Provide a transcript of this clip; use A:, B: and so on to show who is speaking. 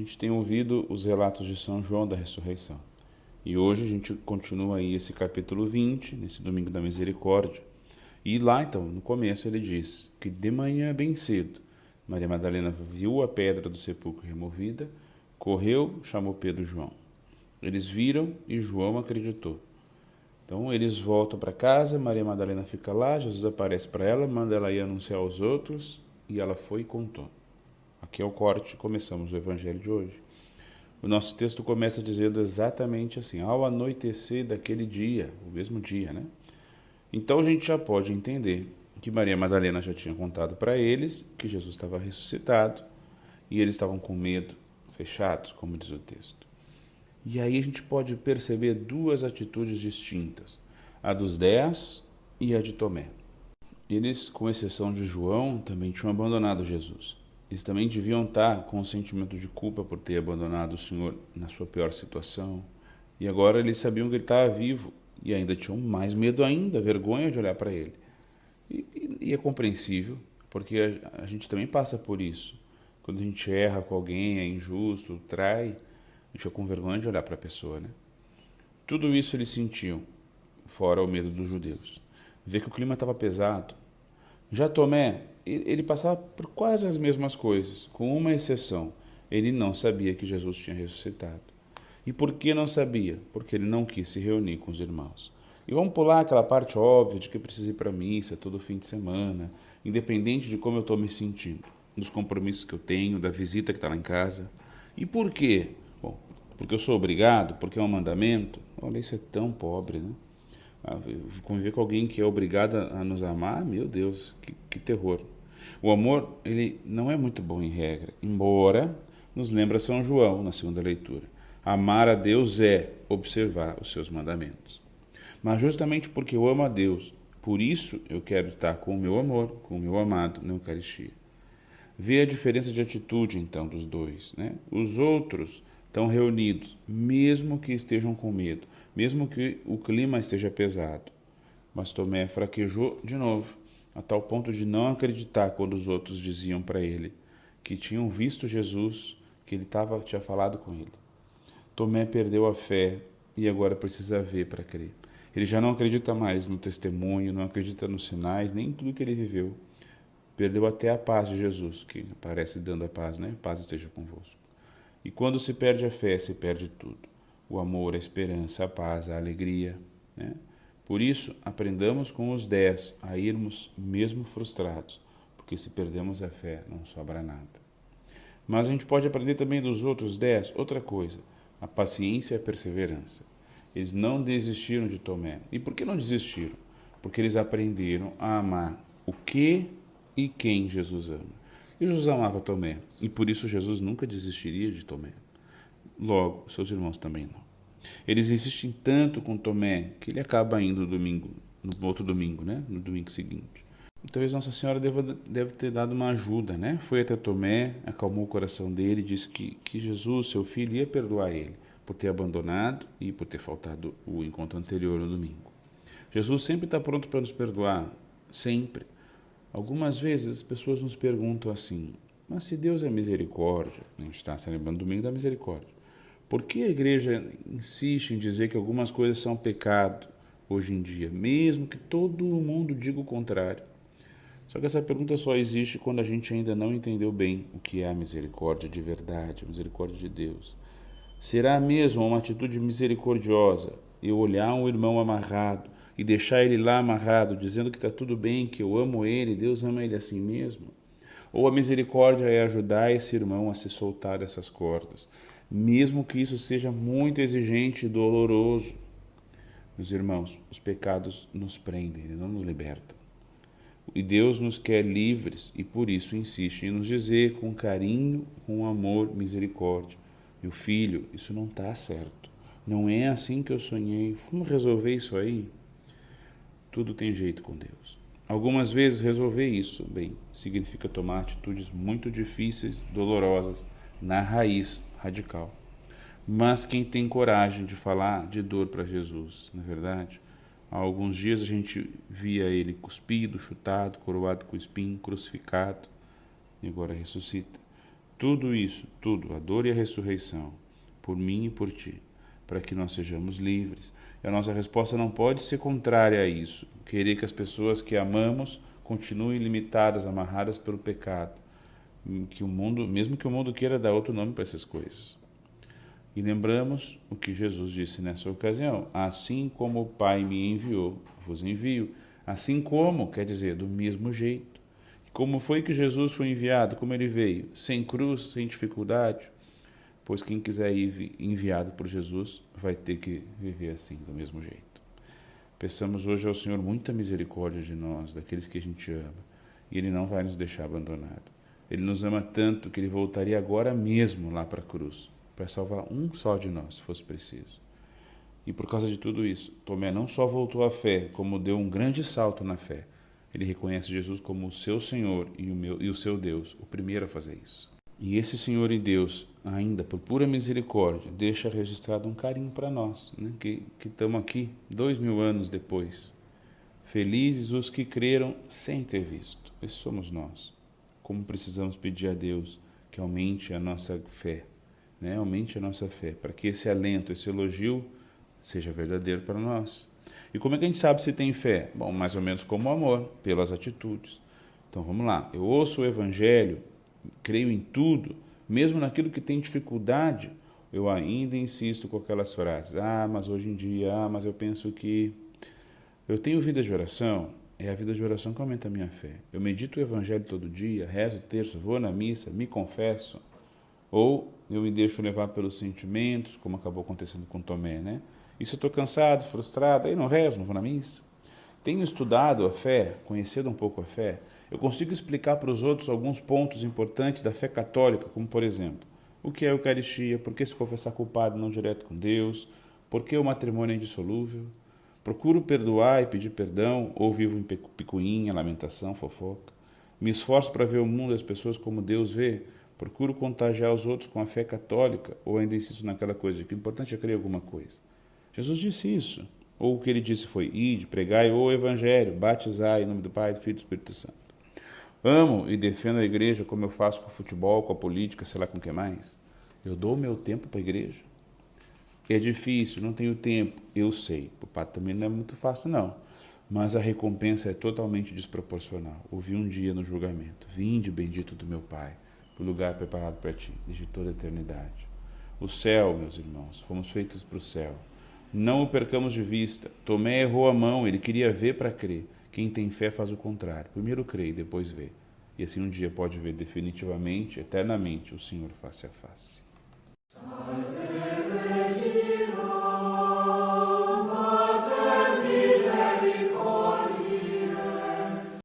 A: gente tem ouvido os relatos de São João da ressurreição. E hoje a gente continua aí esse capítulo 20, nesse domingo da misericórdia. E lá, então, no começo ele diz que de manhã bem cedo, Maria Madalena viu a pedra do sepulcro removida, correu, chamou Pedro e João. Eles viram e João acreditou. Então eles voltam para casa, Maria Madalena fica lá, Jesus aparece para ela, manda ela ir anunciar aos outros, e ela foi e contou. Aqui é o corte, começamos o evangelho de hoje. O nosso texto começa dizendo exatamente assim: ao anoitecer daquele dia, o mesmo dia, né? Então a gente já pode entender que Maria Madalena já tinha contado para eles que Jesus estava ressuscitado e eles estavam com medo, fechados, como diz o texto. E aí a gente pode perceber duas atitudes distintas, a dos 10 e a de Tomé. Eles, com exceção de João, também tinham abandonado Jesus. Eles também deviam estar com um sentimento de culpa por ter abandonado o Senhor na sua pior situação. E agora eles sabiam que ele estava vivo e ainda tinham mais medo ainda, vergonha de olhar para ele. E é compreensível, porque a gente também passa por isso. Quando a gente erra com alguém, é injusto, trai, a gente fica com vergonha de olhar para a pessoa, né? Tudo isso eles sentiam, fora o medo dos judeus. Ver que o clima estava pesado. Já Tomé, ele passava por quase as mesmas coisas, com uma exceção. Ele não sabia que Jesus tinha ressuscitado. E por que não sabia? Porque ele não quis se reunir com os irmãos. E vamos pular aquela parte óbvia de que precisa ir para a missa todo fim de semana, independente de como eu estou me sentindo, dos compromissos que eu tenho, da visita que está lá em casa. E por quê? Bom, porque eu sou obrigado, porque é um mandamento. Olha, isso é tão pobre, né? Conviver com alguém que é obrigado a nos amar, meu Deus, que terror. O amor, ele não é muito bom em regra, embora nos lembra São João na segunda leitura. Amar a Deus é observar os seus mandamentos. Mas justamente porque eu amo a Deus, por isso eu quero estar com o meu amor, com o meu amado na Eucaristia. Vê a diferença de atitude, então, dos dois, né? Os outros estão reunidos, mesmo que estejam com medo, mesmo que o clima esteja pesado. Mas Tomé fraquejou de novo, a tal ponto de não acreditar quando os outros diziam para ele que tinham visto Jesus, que ele tinha falado com ele. Tomé perdeu a fé e agora precisa ver para crer. Ele já não acredita mais no testemunho, não acredita nos sinais, nem em tudo que ele viveu. Perdeu até a paz de Jesus, que aparece dando a paz, né? Paz esteja convosco. E quando se perde a fé, se perde tudo. O amor, a esperança, a paz, a alegria, né? Por isso, aprendamos com os 10 a irmos mesmo frustrados, porque se perdemos a fé, não sobra nada. Mas a gente pode aprender também dos outros 10 outra coisa, a paciência e a perseverança. Eles não desistiram de Tomé. E por que não desistiram? Porque eles aprenderam a amar o que e quem Jesus ama. E Jesus amava Tomé, e por isso Jesus nunca desistiria de Tomé. Logo, seus irmãos também não. Eles insistem tanto com Tomé que ele acaba indo no outro domingo, né? No domingo seguinte. Talvez Nossa Senhora deve ter dado uma ajuda, né? Foi até Tomé, acalmou o coração dele, disse que Jesus, seu filho, ia perdoar ele por ter abandonado e por ter faltado o encontro anterior no domingo. Jesus sempre está pronto para nos perdoar, sempre. Algumas vezes as pessoas nos perguntam assim: mas se Deus é misericórdia, a gente está celebrando o domingo da misericórdia, por que a igreja insiste em dizer que algumas coisas são pecado hoje em dia, mesmo que todo mundo diga o contrário? Só que essa pergunta só existe quando a gente ainda não entendeu bem o que é a misericórdia de verdade, a misericórdia de Deus. Será mesmo uma atitude misericordiosa eu olhar um irmão amarrado e deixar ele lá amarrado, dizendo que está tudo bem, que eu amo ele, Deus ama ele assim mesmo? Ou a misericórdia é ajudar esse irmão a se soltar dessas cordas, mesmo que isso seja muito exigente e doloroso? Meus irmãos, os pecados nos prendem, eles não nos libertam. E Deus nos quer livres e por isso insiste em nos dizer com carinho, com amor, misericórdia: meu filho, isso não está certo. Não é assim que eu sonhei. Vamos resolver isso aí? Tudo tem jeito com Deus. Algumas vezes resolver isso, bem, significa tomar atitudes muito difíceis, dolorosas, na raiz radical. Mas quem tem coragem de falar de dor para Jesus, na verdade? Há alguns dias a gente via ele cuspido, chutado, coroado com espinho, crucificado, e agora ressuscita. tudo isso, tudo, a dor e a ressurreição, por mim e por ti, para que nós sejamos livres. E a nossa resposta não pode ser contrária a isso, querer que as pessoas que amamos continuem limitadas, amarradas pelo pecado, que o mundo, mesmo que o mundo queira dar outro nome para essas coisas. E lembramos o que Jesus disse nessa ocasião: assim como o Pai me enviou, vos envio. Assim como, quer dizer, do mesmo jeito. Como foi que Jesus foi enviado? Como ele veio? Sem cruz, sem dificuldade? Pois quem quiser ir enviado por Jesus vai ter que viver assim, do mesmo jeito. Peçamos hoje ao Senhor muita misericórdia de nós, daqueles que a gente ama, e Ele não vai nos deixar abandonados. Ele nos ama tanto que Ele voltaria agora mesmo lá para a cruz, para salvar um só de nós, se fosse preciso. E por causa de tudo isso, Tomé não só voltou à fé, como deu um grande salto na fé. Ele reconhece Jesus como o seu Senhor e o seu Deus, o primeiro a fazer isso. E esse Senhor e Deus, ainda por pura misericórdia, deixa registrado um carinho para nós, né? que estamos aqui 2000 anos depois. Felizes os que creram sem ter visto. Esses somos nós. Como precisamos pedir a Deus que aumente a nossa fé, né? Aumente a nossa fé, para que esse alento, esse elogio seja verdadeiro para nós. E como é que a gente sabe se tem fé? Bom, mais ou menos como o amor, pelas atitudes. Então vamos lá, eu ouço o Evangelho, creio em tudo, mesmo naquilo que tem dificuldade, eu ainda insisto com aquelas frases: mas hoje em dia, mas eu penso que... Eu tenho vida de oração, é a vida de oração que aumenta a minha fé. Eu medito o Evangelho todo dia, rezo o terço, vou na missa, me confesso, ou eu me deixo levar pelos sentimentos, como acabou acontecendo com Tomé, né? E se eu estou cansado, frustrado, aí não rezo, não vou na missa. Tenho estudado a fé, conhecido um pouco a fé, eu consigo explicar para os outros alguns pontos importantes da fé católica, como por exemplo, o que é a Eucaristia, por que se confessar culpado não direto com Deus, por que o matrimônio é indissolúvel. Procuro perdoar e pedir perdão, ou vivo em picuinha, lamentação, fofoca. Me esforço para ver o mundo e as pessoas como Deus vê. Procuro contagiar os outros com a fé católica, ou ainda insisto naquela coisa, que o importante é crer em alguma coisa. Jesus disse isso. Ou o que ele disse foi: ide, pregai o evangelho, batizai em nome do Pai, do Filho e do Espírito Santo. Amo e defendo a igreja como eu faço com o futebol, com a política, sei lá com o que mais. Eu dou o meu tempo para a igreja. É difícil, não tenho tempo, eu sei. O pato também não é muito fácil, não. Mas a recompensa é totalmente desproporcional. Ouvi um dia no julgamento: vinde, bendito do meu Pai, para o lugar preparado para ti, desde toda a eternidade. O céu, meus irmãos, fomos feitos para o céu. Não o percamos de vista. Tomé errou a mão, ele queria ver para crer. Quem tem fé faz o contrário. Primeiro crê e depois vê. E assim um dia pode ver definitivamente, eternamente, o Senhor face a face.